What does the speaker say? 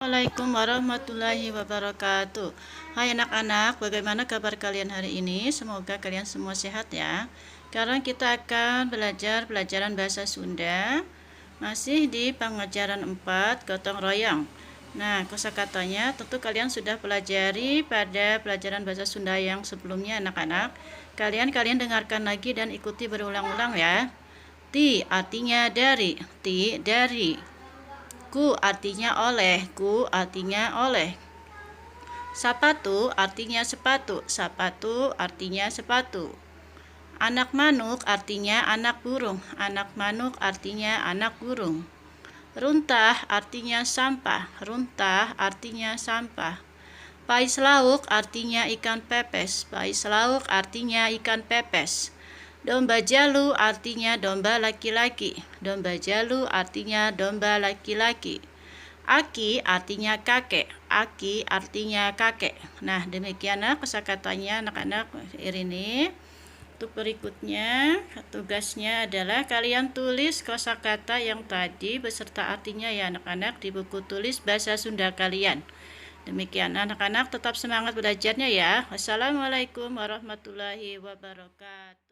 Assalamualaikum warahmatullahi wabarakatuh. Hai anak-anak, bagaimana kabar kalian hari ini? Semoga kalian semua sehat ya. Sekarang kita akan belajar pelajaran bahasa Sunda. Masih di pengajaran 4, gotong royong. Nah, kosakatanya tentu kalian sudah pelajari pada pelajaran bahasa Sunda yang sebelumnya anak-anak. Kalian dengarkan lagi dan ikuti berulang-ulang ya. Ti artinya dari, ti dari. Ku artinya oleh, ku artinya oleh. Sapatu artinya sepatu, sapatu artinya sepatu. Anak manuk artinya anak burung, anak manuk artinya anak burung. Runtah artinya sampah, runtah artinya sampah. Pais lauk artinya ikan pepes, pais lauk artinya ikan pepes. Domba jalu artinya domba laki-laki, domba jalu artinya domba laki-laki. Aki artinya kakek, aki artinya kakek. Nah, demikianlah kosakatanya anak-anak ini. Untuk berikutnya, tugasnya adalah kalian tulis kosakata yang tadi beserta artinya ya anak-anak di buku tulis bahasa Sunda kalian. Demikian anak-anak, tetap semangat belajarnya ya. Wassalamualaikum warahmatullahi wabarakatuh.